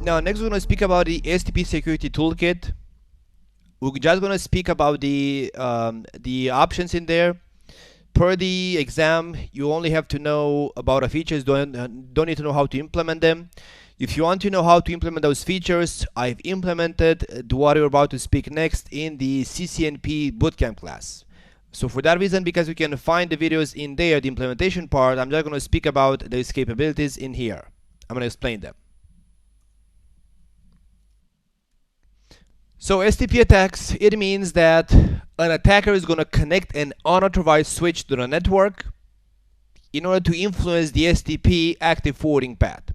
Now, next we're going to speak about the STP Security Toolkit. We're just going to speak about the options in there. Per the exam, you only have to know about the features, don't need to know how to implement them. If you want to know how to implement those features, I've implemented what we're about to speak next in the CCNP bootcamp class. So for that reason, because you can find the videos in there, the implementation part, I'm just going to speak about those capabilities in here. I'm going to explain them. So STP attacks, it means that an attacker is going to connect an unauthorized switch to the network in order to influence the STP active forwarding path.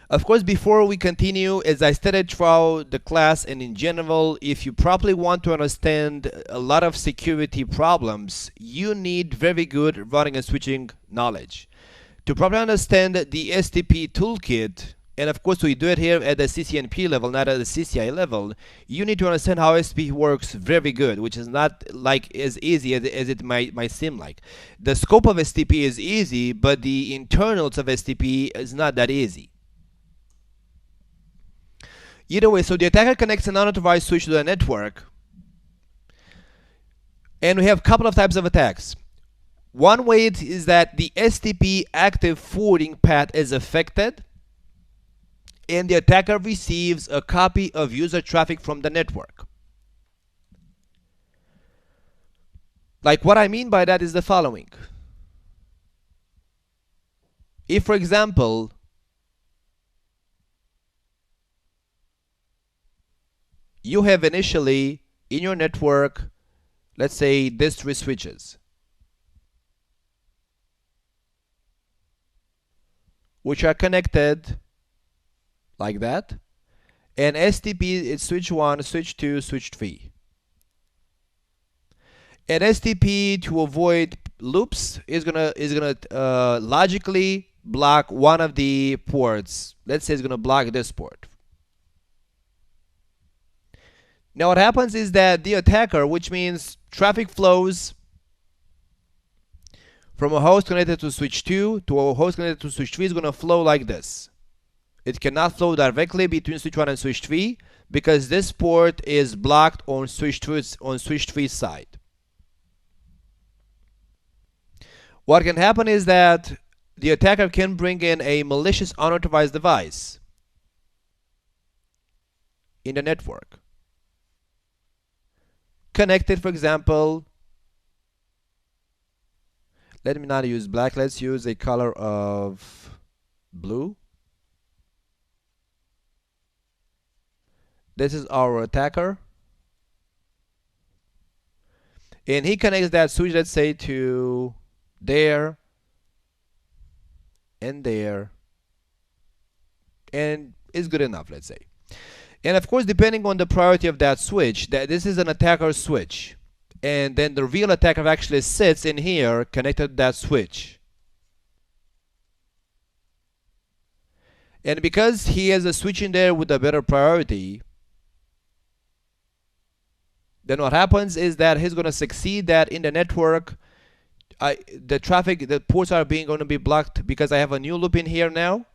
Of course, before we continue, as I stated throughout the class and in general, if you properly want to understand a lot of security problems, you need very good routing and switching knowledge. To properly understand the STP toolkit, and of course we do it here at the CCNP level, not at the CCI level, you need to understand how STP works very good, which is not like as easy as it might seem like. The scope of STP is easy, but the internals of STP is not that easy. Either way, so the attacker connects an unauthorized switch to the network, and we have a couple of types of attacks. One way is that the STP active forwarding path is affected, and the attacker receives a copy of user traffic from the network. Like, what I mean by that is the following. If, for example, you have initially in your network, let's say these 3 switches, which are connected like that, and STP is switch 1, switch 2, switch 3. And STP, to avoid loops, is gonna logically block one of the ports. Let's say it's gonna block this port. Now what happens is that the attacker, which means traffic flows from a host connected to switch 2 to a host connected to switch 3, is going to flow like this. It cannot flow directly between switch 1 and switch 3 because this port is blocked on switch 3's side. What can happen is that the attacker can bring in a malicious unauthorized device in the network, connected, for example, let me not use black, let's use a color of blue. This is our attacker, and he connects that switch, let's say, to there and there, and it's good enough, let's say. And of course, depending on the priority of that switch, this is an attacker switch, and then the real attacker actually sits in here connected to that switch. And because he has a switch in there with a better priority, then what happens is that he's going to succeed that in the network, the ports are going to be blocked because I have a new loop in here now.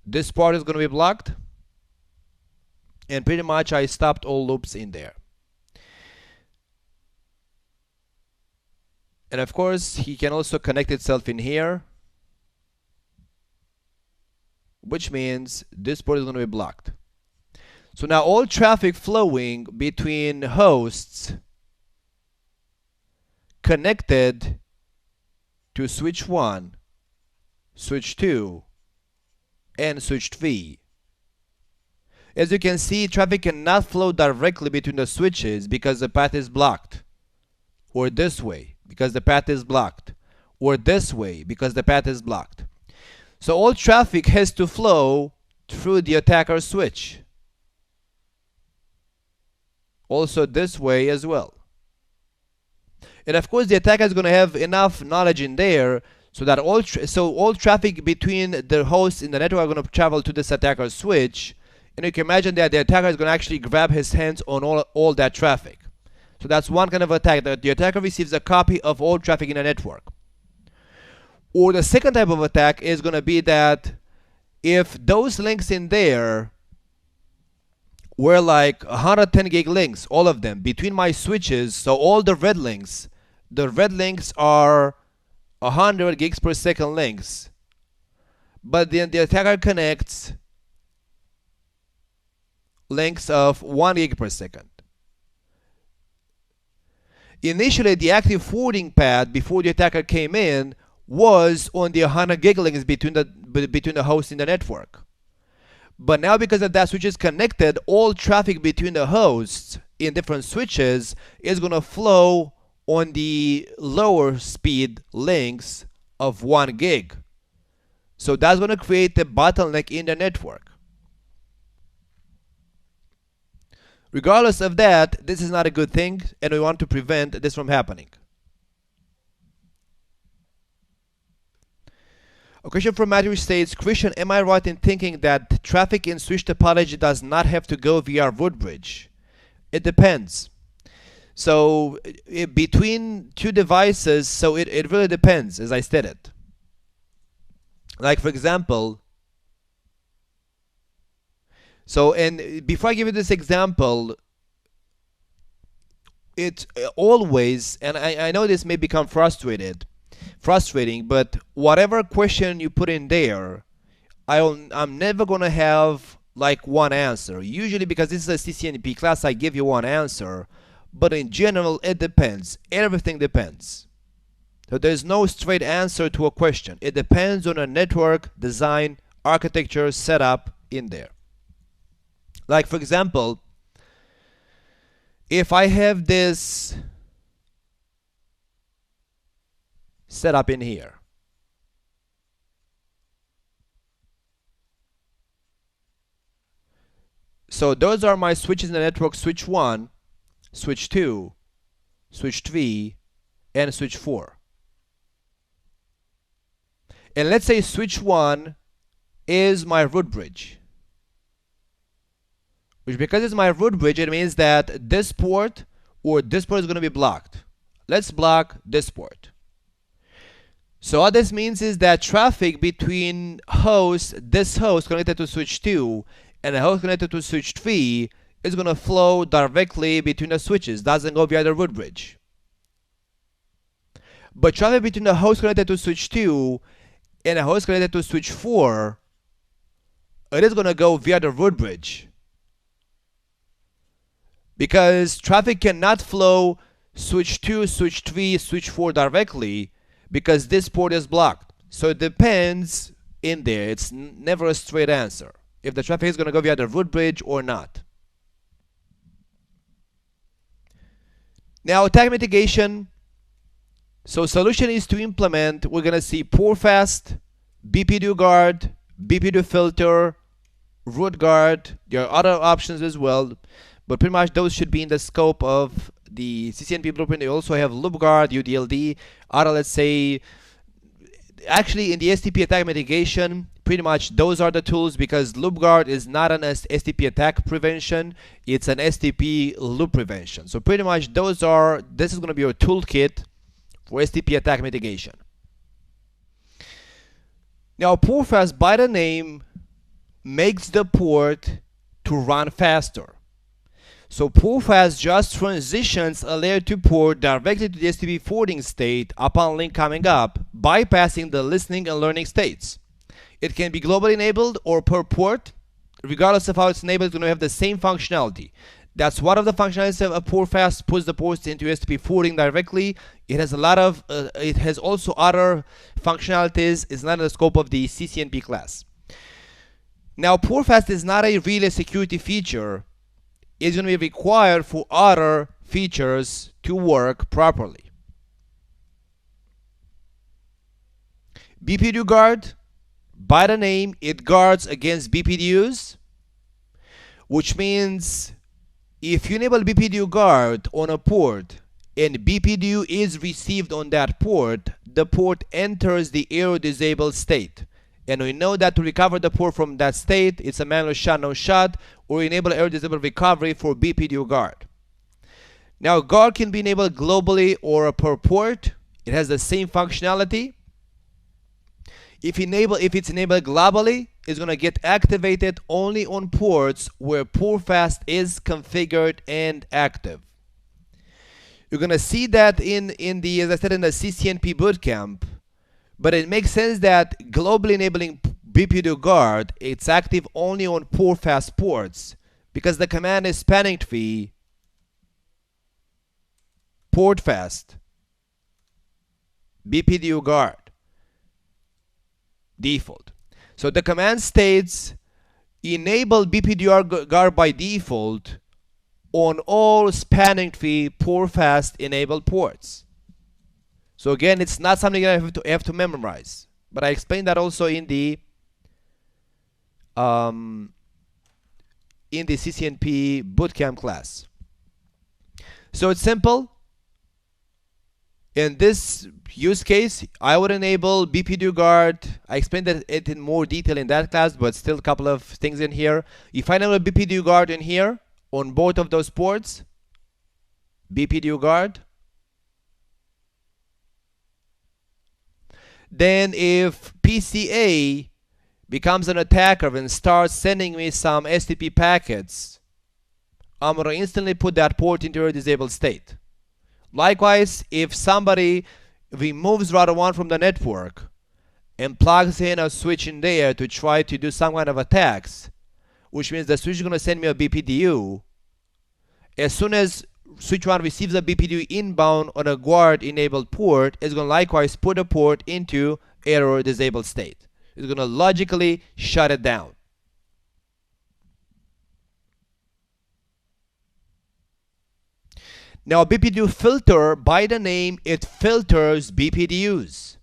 This part is going to be blocked. And pretty much I stopped all loops in there. And of course, he can also connect itself in here, which means this port is going to be blocked. So now all traffic flowing between hosts connected to switch 1, switch 2, and switch 3. As you can see, traffic cannot flow directly between the switches because the path is blocked, or this way because the path is blocked, or this way because the path is blocked. So all traffic has to flow through the attacker switch. Also this way as well. And of course the attacker is going to have enough knowledge in there so that all traffic between the hosts in the network are going to travel to this attacker switch. And you can imagine that the attacker is going to actually grab his hands on all that traffic. So that's one kind of attack, that the attacker receives a copy of all traffic in the network. Or the second type of attack is going to be that if those links in there were like 110 gig links, all of them, between my switches, so all the red links are 100 gigs per second links, but then the attacker connects links of 1 gig per second. Initially, the active forwarding path before the attacker came in was on the 100 gig links between the hosts in the network. But now, because of that switch is connected, all traffic between the hosts in different switches is going to flow on the lower speed links of 1 gig. So that's going to create a bottleneck in the network. Regardless of that, this is not a good thing, and we want to prevent this from happening. A question from Matthew states, Christian, am I right in thinking that traffic in switch topology does not have to go via root bridge? It depends. So between two devices, so it really depends, as I stated. Like, for example, so, and before I give you this example, it's always, and I know this may become frustrating, but whatever question you put in there, I'm never going to have like one answer. Usually, because this is a CCNP class, I give you one answer, but in general, it depends. Everything depends. So there's no straight answer to a question. It depends on a network design, architecture, setup in there. Like, for example, if I have this setup in here, so those are my switches in the network: switch 1, switch 2, switch 3, and switch 4. And let's say switch 1 is my root bridge. Which, because it's my root bridge, it means that this port or this port is going to be blocked. Let's block this port. So what this means is that traffic between hosts, this host connected to switch 2 and a host connected to switch 3 is going to flow directly between the switches, doesn't go via the root bridge. But traffic between the host connected to switch 2 and a host connected to switch 4, it is going to go via the root bridge. Because traffic cannot flow switch 2, switch 3, switch 4 directly, because this port is blocked. So it depends in there. It's never a straight answer if the traffic is going to go via the root bridge or not. Now, attack mitigation. So solution is to implement, we're going to see port fast, BPDU guard, BPDU filter, root guard. There are other options as well, but pretty much those should be in the scope of the CCNP blueprint. They also have loop guard, UDLD, other, let's say, actually in the STP attack mitigation, pretty much those are the tools, because loop guard is not an STP attack prevention, it's an STP loop prevention. So pretty much those are, this is going to be your toolkit for STP attack mitigation. Now, port fast by the name makes the port to run faster. So port fast just transitions a layer 2 port directly to the STP forwarding state upon link coming up, bypassing the listening and learning states. It can be globally enabled or per port. Regardless of how it's enabled, it's going to have the same functionality. That's one of the functionalities of a port fast, puts the ports into STP forwarding directly. It has a lot of, it has also other functionalities. It's not in the scope of the CCNP class. Now, port fast is not a really security feature. It's going to be required for other features to work properly. BPDU guard, by the name, it guards against BPDUs, which means if you enable BPDU guard on a port and BPDU is received on that port, the port enters the error disabled state. And we know that to recover the port from that state, it's a manual shot, no shot, or enable error disabled recovery for BPDU guard. Now guard can be enabled globally or per port. It has the same functionality. If it's enabled globally, it's going to get activated only on ports where port fast is configured and active. You're going to see that in the, as I said, in the CCNP bootcamp, but it makes sense that globally enabling BPDU guard, it's active only on port fast ports because the command is spanning tree port fast BPDU guard default. So the command states enable BPDU guard by default on all spanning tree port fast enabled ports. So again, it's not something I have to memorize, but I explained that also in the CCNP bootcamp class. So it's simple. In this use case, I would enable BPDU guard. I explained it in more detail in that class, but still a couple of things in here. If I enable BPDU guard in here on both of those ports, BPDU guard, then if PCA becomes an attacker and starts sending me some STP packets, I'm going to instantly put that port into a disabled state. Likewise, if somebody removes router 1 from the network and plugs in a switch in there to try to do some kind of attacks, which means the switch is going to send me a BPDU, as soon as switch 1 receives a BPDU inbound on a guard enabled port, it's going to likewise put a port into error disabled state. It's going to logically shut it down. Now BPDU filter, by the name, it filters BPDUs.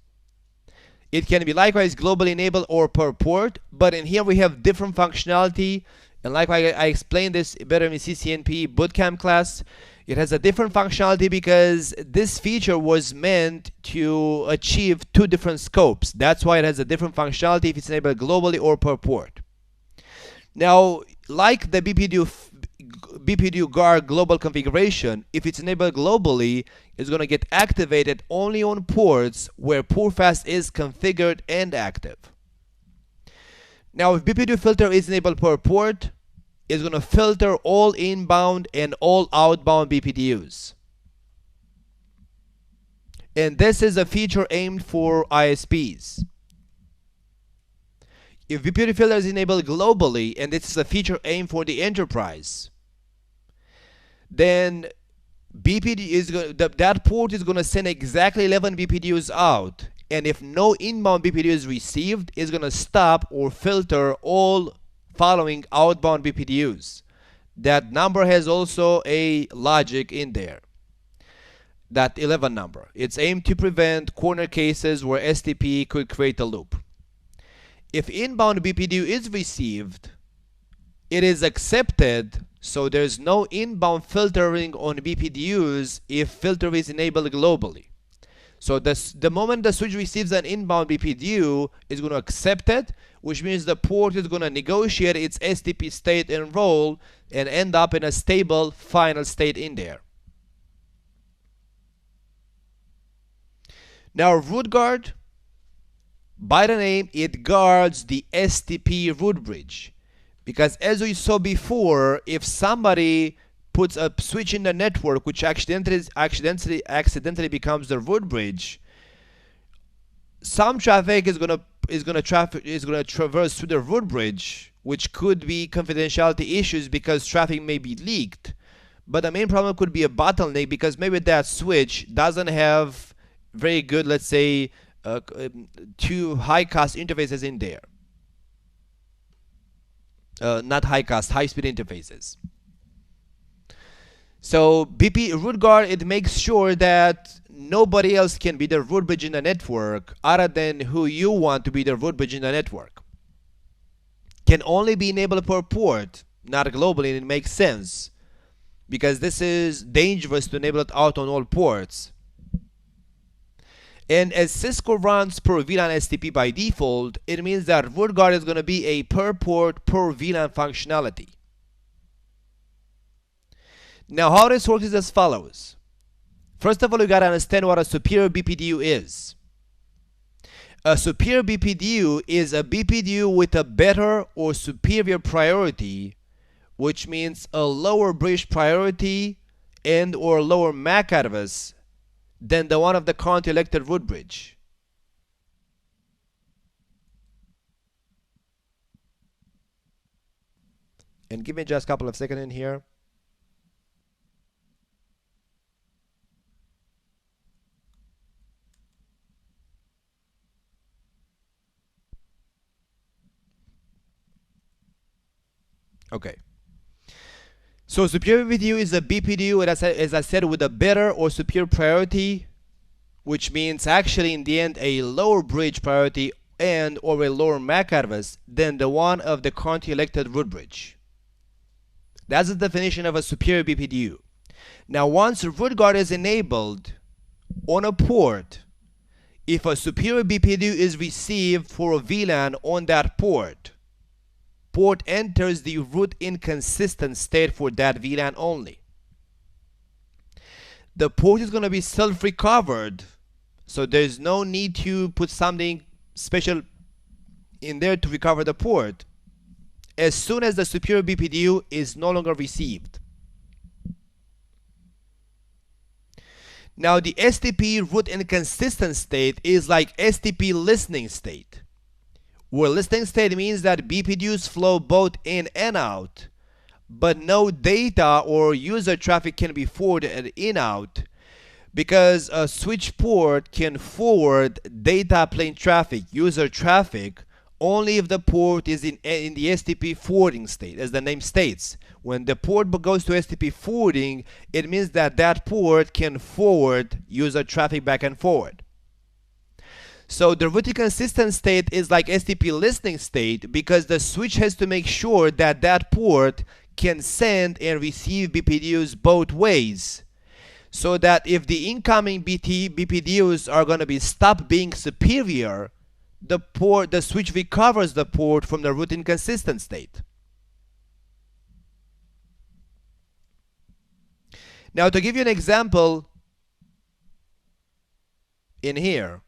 It can be likewise globally enabled or per port, but in here we have different functionality, and likewise I explained this better in the CCNP bootcamp class. It has a different functionality because this feature was meant to achieve two different scopes. That's why it has a different functionality if it's enabled globally or per port. Now, like the BPDU guard global configuration, if it's enabled globally, it's going to get activated only on ports where port fast is configured and active. Now, if BPDU filter is enabled per port, it's going to filter all inbound and all outbound BPDUs. And this is a feature aimed for ISPs. If BPDU filter is enabled globally, and this is a feature aimed for the enterprise, then that port is going to send exactly 11 BPDUs out, and if no inbound BPDU is received, it's going to stop or filter all following outbound BPDUs. That number has also a logic in there, that 11 number. It's aimed to prevent corner cases where STP could create a loop. If inbound BPDU is received, it is accepted, so there's no inbound filtering on BPDUs if filter is enabled globally. So the moment the switch receives an inbound BPDU, it's going to accept it, which means the port is going to negotiate its STP state and role and end up in a stable final state in there. Now root guard, by the name, it guards the STP root bridge. Because as we saw before, if somebody puts a switch in the network which accidentally becomes the root bridge, some traffic is going to traverse through the root bridge, which could be confidentiality issues because traffic may be leaked. But the main problem could be a bottleneck because maybe that switch doesn't have very good, let's say, two high cost interfaces in there. Not high cost, high speed interfaces. So root guard, it makes sure that nobody else can be the root bridge in the network other than who you want to be the root bridge in the network. Can only be enabled per port, not globally, and it makes sense because this is dangerous to enable it out on all ports. And as Cisco runs per VLAN STP by default, it means that root guard is going to be a per port per VLAN functionality. Now how this works is as follows. First of all, you gotta understand what a superior BPDU is. A superior BPDU is a BPDU with a better or superior priority, which means a lower bridge priority and or lower MAC address than the one of the current elected root bridge. And give me just a couple of seconds in here. Okay. So superior BPDU is a BPDU, as I said, with a better or superior priority, which means actually in the end a lower bridge priority and or a lower MAC address than the one of the currently elected root bridge. That's the definition of a superior BPDU. Now once root guard is enabled on a port, if a superior BPDU is received for a VLAN on that port enters the root inconsistent state for that VLAN only. The port is going to be self-recovered, so there's no need to put something special in there to recover the port as soon as the superior BPDU is no longer received. Now the STP root inconsistent state is like STP listening state, where listening state means that BPDUs flow both in and out, but no data or user traffic can be forwarded in-out, because a switch port can forward data plane traffic, user traffic, only if the port is in the STP forwarding state, as the name states. When the port goes to STP forwarding, it means that that port can forward user traffic back and forward. So the root inconsistent state is like STP listening state, because the switch has to make sure that that port can send and receive BPDUs both ways, so that if the incoming BPDUs are going to be stopped being superior, the switch recovers the port from the root inconsistent state. Now to give you an example in here,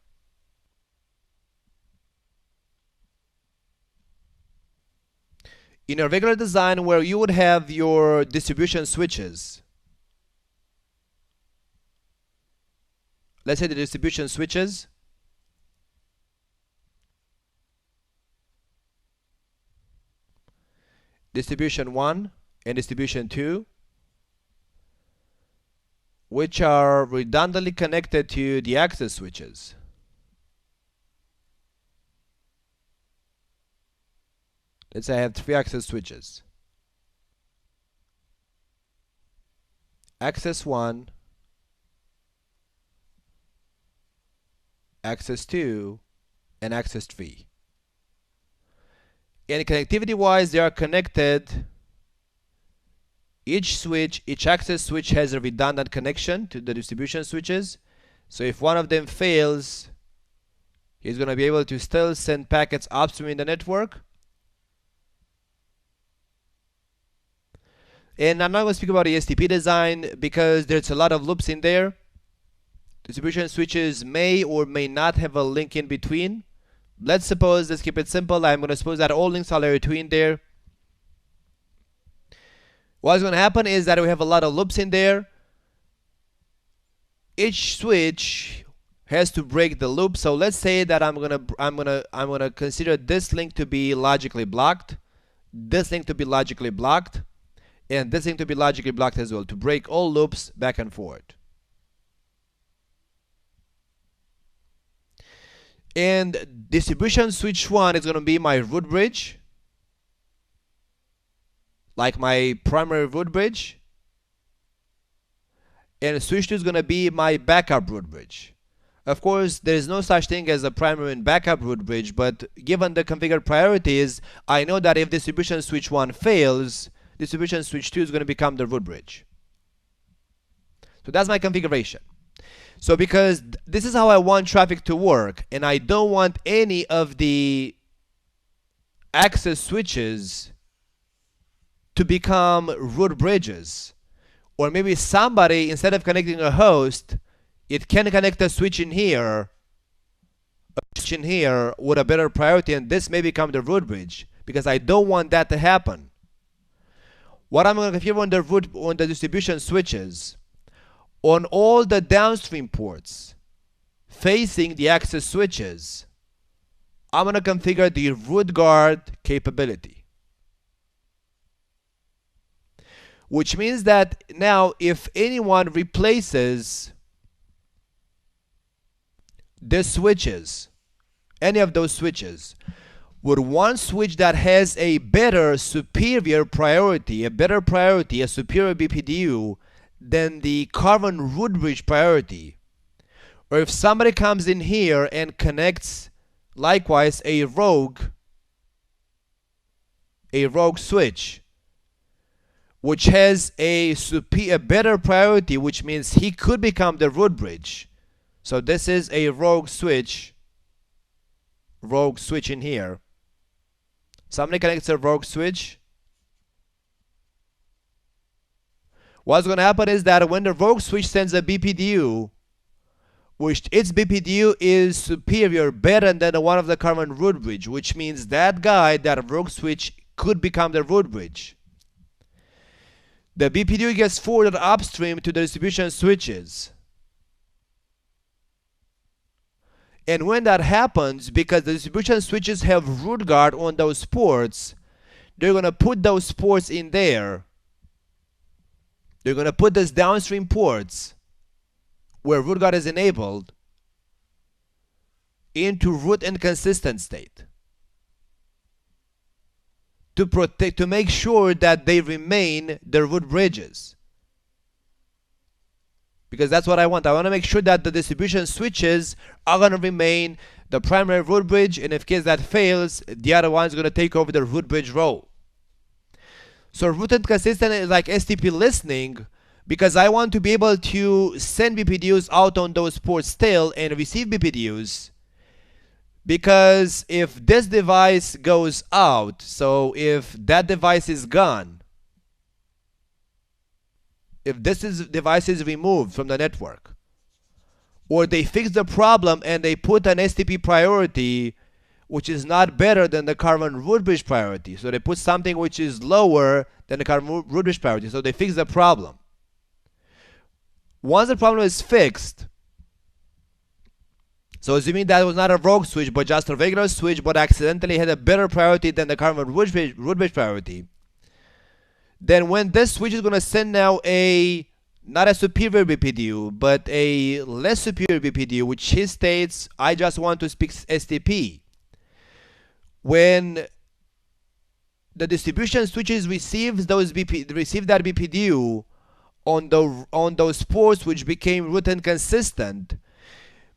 in a regular design where you would have your distribution switches, let's say the distribution switches, distribution 1 and distribution 2, which are redundantly connected to the access switches. Let's say I have 3 access switches. Access 1, access 2, and access 3. And connectivity wise, they are connected. Each access switch has a redundant connection to the distribution switches. So if one of them fails, he's going to be able to still send packets upstream in the network. And I'm not going to speak about the STP design because there's a lot of loops in there. Distribution switches may or may not have a link in between. Let's keep it simple. I'm going to suppose that all links are layer 2 in there. What's going to happen is that we have a lot of loops in there. Each switch has to break the loop. So let's say that I'm gonna consider this link to be logically blocked, this link to be logically blocked, and this link to be logically blocked as well, to break all loops back and forward. And distribution switch 1 is going to be my root bridge, like my primary root bridge, and switch 2 is going to be my backup root bridge. Of course, there is no such thing as a primary and backup root bridge, but given the configured priorities, I know that if distribution switch 1 fails, distribution switch 2 is going to become the root bridge. So that's my configuration. So because this is how I want traffic to work, and I don't want any of the access switches to become root bridges, Or maybe somebody, instead of connecting a host, it can connect a switch in here, with a better priority, and this may become the root bridge, because I don't want that to happen. What I'm going to configure on the distribution switches, on all the downstream ports facing the access switches, I'm going to configure the root guard capability. Which means that now if anyone replaces the switches, any of those switches, with one switch that has a better, superior priority, a superior BPDU than the current root bridge priority, or if somebody comes in here and connects likewise a rogue switch, which has a better priority, which means he could become the root bridge. So this is a rogue switch in here. Somebody connects a rogue switch. What's going to happen is that when the rogue switch sends a BPDU, which its BPDU is superior, better than the one of the current root bridge, which means that guy, that rogue switch, could become the root bridge. The BPDU gets forwarded upstream to the distribution switches. And when that happens, because the distribution switches have root guard on those ports, they're going to put those ports in there. They're going to put those downstream ports where root guard is enabled into root inconsistent state, to make sure that they remain the root bridges. Because that's what I want. I want to make sure that the distribution switches are going to remain the primary root bridge, and if case that fails, the other one is going to take over the root bridge role. So root inconsistent is like STP listening, because I want to be able to send BPDUs out on those ports still and receive BPDUs. Because if this device goes out, so if that device is gone, if this device is removed from the network, or they fix the problem and they put an STP priority which is not better than the current root bridge priority, so they put something which is lower than the current root bridge priority, so they fix the problem. Once the problem is fixed, so assuming that was not a rogue switch but just a regular switch but accidentally had a better priority than the current root bridge priority, then when this switch is going to send now not a superior BPDU, but a less superior BPDU, which he states, I just want to speak STP. When the distribution switches receive that BPDU on those ports which became root inconsistent,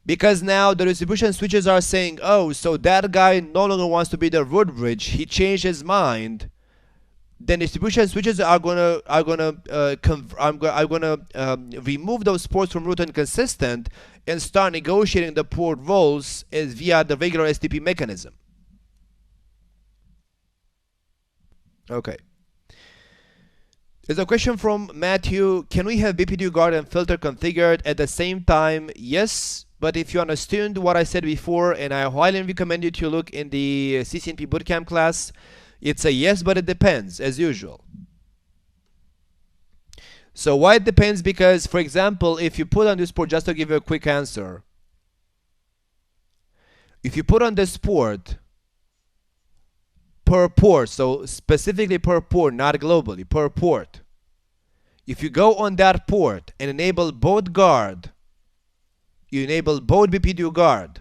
because now the distribution switches are saying, oh, so that guy no longer wants to be the root bridge, he changed his mind, then distribution switches are gonna remove those ports from root inconsistent and start negotiating the port roles as via the regular STP mechanism. Okay. There's a question from Matthew. Can we have BPDU guard and filter configured at the same time? Yes, but if you understood what I said before, and I highly recommend you to look in the CCNP bootcamp class, it's a yes, but it depends, as usual. So why it depends? Because, for example, if you put on this port, just to give you a quick answer, if you put on this port per port, so specifically per port, not globally, per port, if you go on that port and enable both guard, you enable both BPDU guard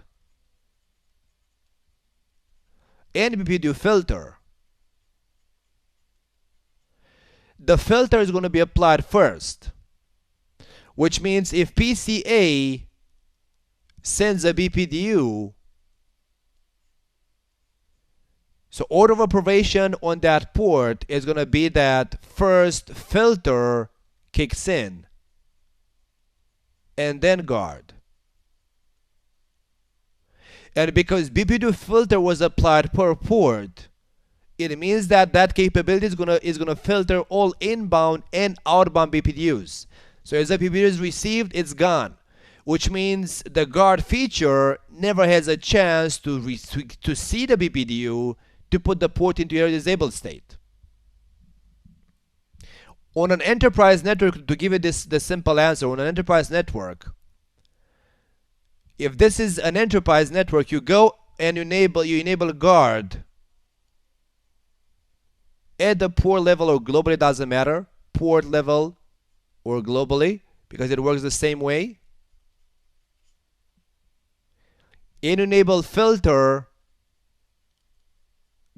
and BPDU filter, the filter is going to be applied first, which means if PCA sends a BPDU, so order of operation on that port is going to be that first filter kicks in and then guard. And because BPDU filter was applied per port, It means that that capability is gonna filter all inbound and outbound BPDUs. So as the BPDU is received, it's gone, which means the guard feature never has a chance to see the BPDU to put the port into a disabled state. On an enterprise network, to give it the simple answer, on an enterprise network, if this is an enterprise network, you go and you enable guard at the port level or globally, doesn't matter, port level or globally, because it works the same way. And enable filter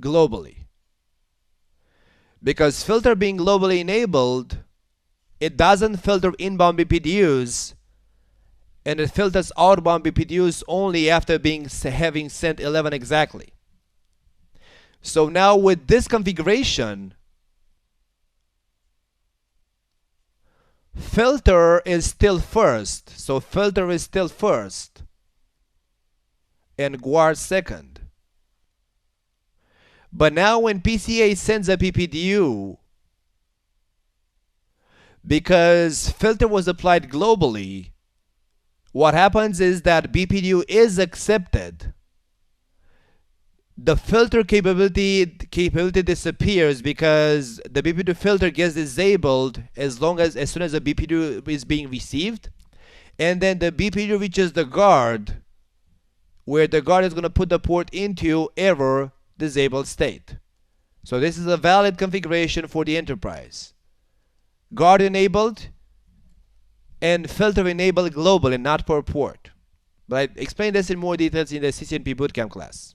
globally. Because filter being globally enabled, it doesn't filter inbound BPDUs, and it filters outbound BPDUs only after having sent 11 exactly. So now with this configuration, filter is still first. So filter is still first and guard second. But now when PCA sends a BPDU, because filter was applied globally, what happens is that BPDU is accepted. The filter capability disappears because the BPDU filter gets disabled as soon as the BPDU is being received, and then the BPDU reaches the guard, where the guard is going to put the port into error disabled state. So this is a valid configuration for the enterprise. Guard enabled and filter enabled globally, not per port. But I explained this in more details in the CCNP bootcamp class.